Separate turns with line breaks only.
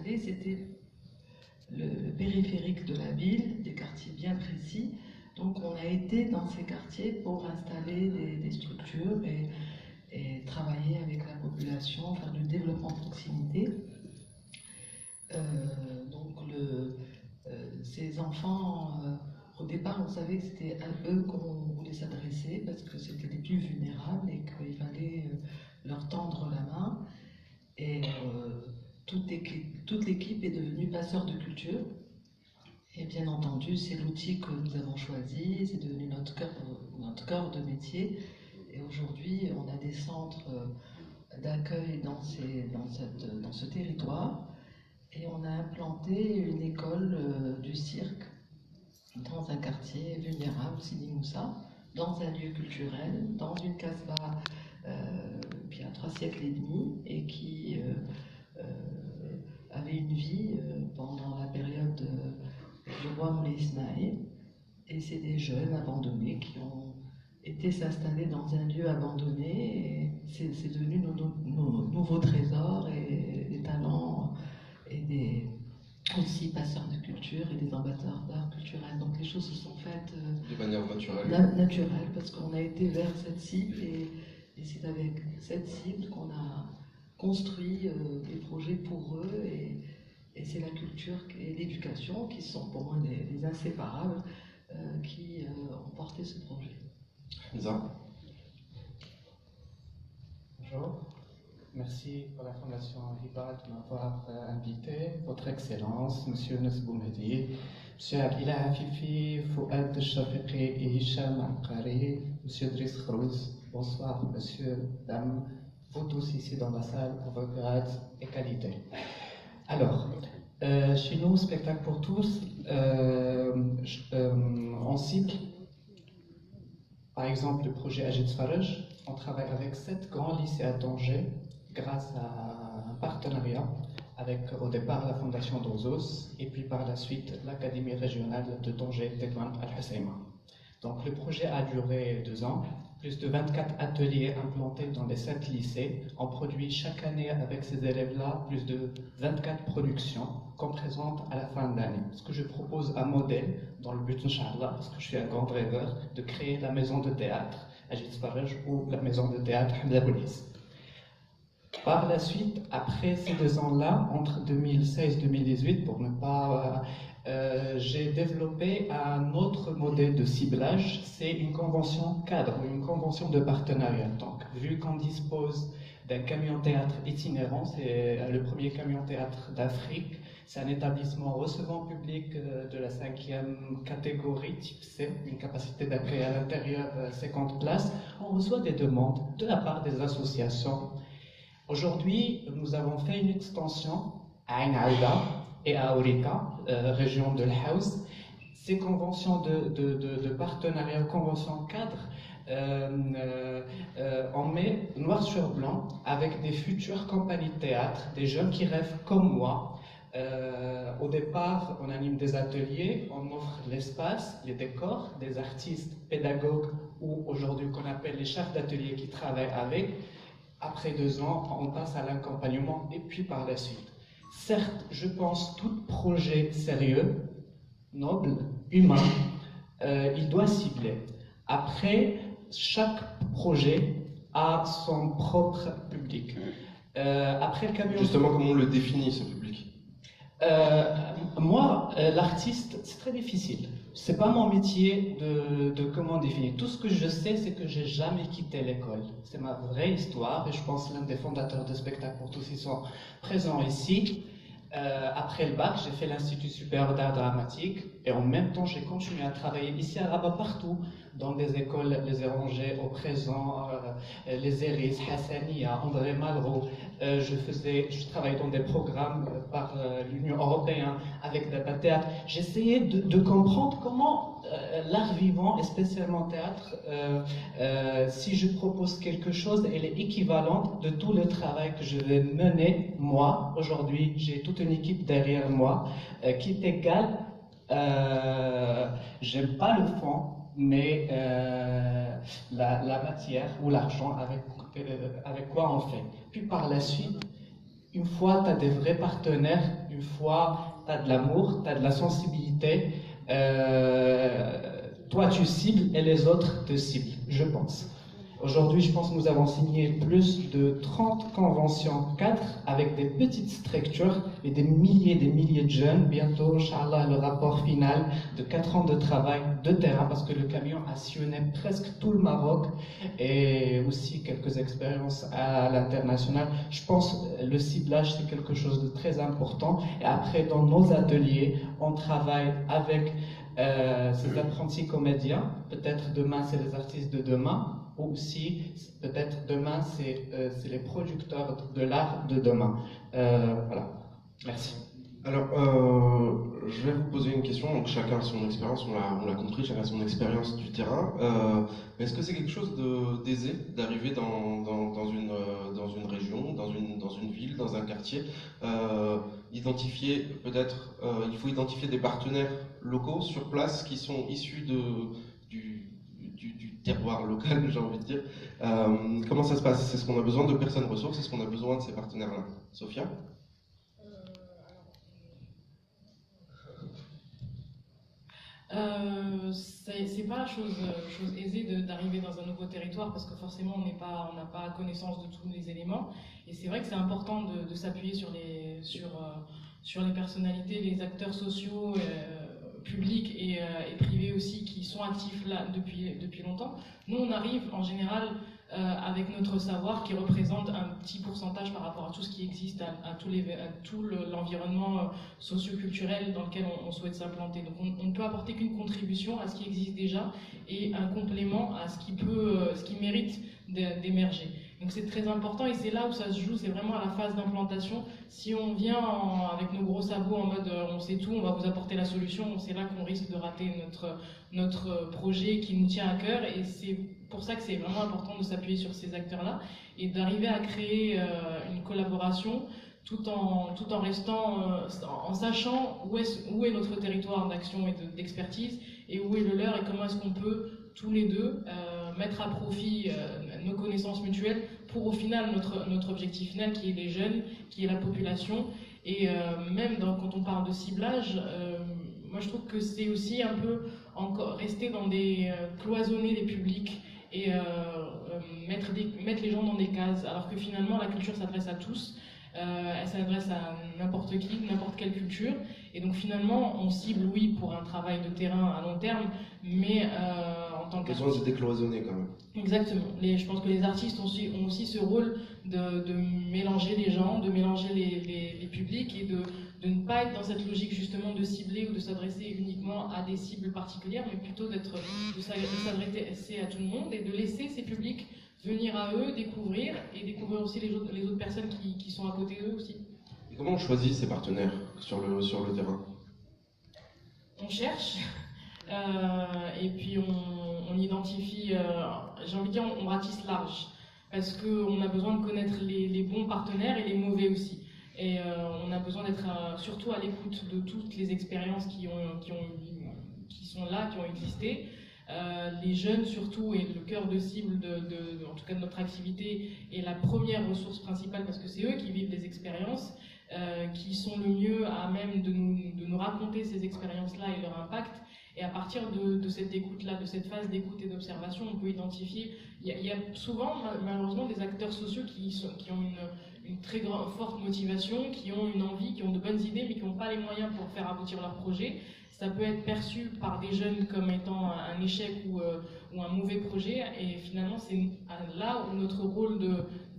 installés, c'était le périphérique de la ville, des quartiers bien précis. Donc on a été dans ces quartiers pour installer des structures et travailler avec la population, faire du développement de proximité. Ces enfants, au départ, on savait que c'était à eux qu'on voulait s'adresser parce que c'était les plus vulnérables et qu'il fallait leur tendre la main. Et toute l'équipe est devenue passeur de culture. Et bien entendu, c'est l'outil que nous avons choisi, c'est devenu notre cœur de métier. Et aujourd'hui, on a des centres d'accueil dans ce territoire. Et on a implanté une école du cirque dans un quartier vulnérable, Sidi Moussa, dans un lieu culturel, dans une casbah qui a 3 siècles et demi et qui avait une vie pendant la période du roi Moulay Ismaël. Et c'est des jeunes abandonnés qui ont été s'installer dans un lieu abandonné. Et c'est devenu nos nouveaux trésors et des talents et aussi passeurs de culture et des ambassadeurs culturels. Donc les choses se sont faites
de manière naturelle.
Naturelle, parce qu'on a été vers cette cible et c'est avec cette cible qu'on a construit des projets pour eux et c'est la culture et l'éducation qui sont pour moi les inséparables qui ont porté ce projet.
Hamza.
Bonjour. Merci pour la Fondation Hiba de m'avoir invité, Votre Excellence, Monsieur Nesbou Mehdi, Monsieur Abdillah Hafifi, Fouad Shafiqi et Hicham Al-Qari, Monsieur Driss Khrouz. Bonsoir, Monsieur, Dame, vous tous ici dans la salle pour vos grades et qualités. Alors, chez nous, Spectacle pour tous, on cible, par exemple, le projet Agit Faraj. On travaille avec 7 grands lycées à Tanger, grâce à un partenariat avec au départ la Fondation Dozos et puis par la suite l'Académie régionale de Tanger, Tétouan Al-Husseima. Donc le projet a duré 2 ans, plus de 24 ateliers implantés dans les 7 lycées. On produit chaque année avec ces élèves-là plus de 24 productions qu'on présente à la fin de l'année. Ce que je propose un modèle dans le but, Inch'Allah, parce que je suis un grand rêveur, de créer la maison de théâtre Agit Faraj ou la maison de théâtre Hamza Boulis. Par la suite, après ces 2 ans-là, entre 2016 et 2018, pour ne pas... j'ai développé un autre modèle de ciblage, c'est une convention cadre, une convention de partenariat. Donc, vu qu'on dispose d'un camion théâtre itinérant, c'est le premier camion théâtre d'Afrique, c'est un établissement recevant public de la 5e catégorie, type C, une capacité d'accueil à l'intérieur 50 places. On reçoit des demandes de la part des associations. Aujourd'hui, nous avons fait une extension à Ain Aouda et à Aurika, région de l'Haouz. Ces conventions de partenariat, conventions cadres, on met noir sur blanc avec des futures compagnies de théâtre, des jeunes qui rêvent comme moi. Au départ, on anime des ateliers, on offre l'espace, les décors, des artistes, pédagogues ou aujourd'hui qu'on appelle les chefs d'atelier qui travaillent avec. Après 2 ans, on passe à l'accompagnement et puis par la suite. Certes, je pense tout projet sérieux, noble, humain, il doit cibler. Après, chaque projet a son propre public. Après le camion...
Justement, comment on le définit, ce public?
Moi, l'artiste, c'est très difficile. C'est pas mon métier de comment définir. Tout ce que je sais, c'est que j'ai jamais quitté l'école. C'est ma vraie histoire et je pense l'un des fondateurs de Spectacle pour tous, ils sont présents ici. Après le bac, j'ai fait l'Institut supérieur d'art dramatique et en même temps, j'ai continué à travailler ici à Rabat partout, dans des écoles, les Érangers au présent, les Eris, Hassania, André Malraux. Je travaillais dans des programmes par l'Union européenne avec des théâtre. J'essayais de comprendre comment l'art vivant, et spécialement théâtre, si je propose quelque chose, elle est équivalente de tout le travail que je vais mener moi. Aujourd'hui, j'ai toute une équipe derrière moi qui est égale. J'aime pas le fond, mais la matière ou l'argent avec quoi on fait. Puis par la suite, une fois tu as des vrais partenaires, une fois tu as de l'amour, tu as de la sensibilité, toi tu cibles et les autres te ciblent, je pense. Aujourd'hui, je pense que nous avons signé plus de 30 conventions cadres avec des petites structures et des milliers de jeunes. Bientôt, Inch'Allah, le rapport final de 4 ans de travail de terrain parce que le camion a sillonné presque tout le Maroc et aussi quelques expériences à l'international. Je pense que le ciblage, c'est quelque chose de très important. Et après, dans nos ateliers, on travaille avec ces apprentis comédiens. Peut-être demain, c'est les artistes de demain. Ou aussi, peut-être demain, c'est les producteurs de l'art de demain. Voilà. Merci.
Alors, je vais vous poser une question. Donc, chacun a son expérience, on l'a compris, chacun a son expérience du terrain. Est-ce que c'est quelque chose d'aisé d'arriver dans une région, dans une ville, dans un quartier, identifier peut-être, il faut identifier des partenaires locaux sur place qui sont issus du terroir local, j'ai envie de dire. Comment ça se passe? Est-ce qu'on a besoin de personnes ressources? Est-ce qu'on a besoin de ces partenaires-là? Sophia?
C'est pas chose aisée d'arriver dans un nouveau territoire parce que forcément on n'a pas connaissance de tous les éléments et c'est vrai que c'est important de s'appuyer sur les personnalités, les acteurs sociaux, publics et privés aussi qui sont actifs là depuis longtemps. Nous on arrive en général avec notre savoir qui représente un petit pourcentage par rapport à tout ce qui existe, à tout l'environnement socio-culturel dans lequel on souhaite s'implanter. Donc on ne peut apporter qu'une contribution à ce qui existe déjà et un complément à ce qui mérite d'émerger. Donc c'est très important et c'est là où ça se joue, c'est vraiment à la phase d'implantation. Si on vient avec nos gros sabots en mode on sait tout, on va vous apporter la solution, c'est là qu'on risque de rater notre projet qui nous tient à cœur et c'est pour ça que c'est vraiment important de s'appuyer sur ces acteurs-là et d'arriver à créer une collaboration tout en restant, en sachant où est notre territoire d'action et d'expertise et où est le leur et comment est-ce qu'on peut tous les deux mettre à profit nos connaissances mutuelles pour au final notre objectif final qui est les jeunes, qui est la population et même quand on parle de ciblage, moi je trouve que c'est aussi un peu encore rester dans cloisonner les publics et mettre les gens dans des cases alors que finalement la culture s'adresse à tous. Elle s'adresse à n'importe qui, n'importe quelle culture. Et donc finalement, on cible, oui, pour un travail de terrain à long terme, mais en tant qu'artiste...
Besoin de décloisonner quand même.
Exactement. Je pense que les artistes ont aussi ce rôle de mélanger les gens, de mélanger les publics et de ne pas être dans cette logique justement de cibler ou de s'adresser uniquement à des cibles particulières, mais plutôt de s'adresser à tout le monde et de laisser ces publics venir à eux, découvrir aussi les autres personnes qui sont à côté d'eux aussi.
Et comment on choisit ces partenaires sur le terrain?
On cherche, et puis on identifie, j'ai envie de dire, on ratisse large, parce qu'on a besoin de connaître les bons partenaires et les mauvais aussi. Et on a besoin d'être surtout à l'écoute de toutes les expériences qui sont là, qui ont existé. Les jeunes surtout et le cœur de cible en tout cas de notre activité est la première ressource principale parce que c'est eux qui vivent les expériences, qui sont le mieux à même de nous raconter ces expériences-là et leur impact. Et à partir de cette écoute-là, de cette phase d'écoute et d'observation, on peut identifier, il y a souvent malheureusement des acteurs sociaux qui ont une très forte motivation, qui ont une envie, qui ont de bonnes idées mais qui n'ont pas les moyens pour faire aboutir leur projet. Ça peut être perçu par des jeunes comme étant un échec ou un mauvais projet et finalement c'est là où notre rôle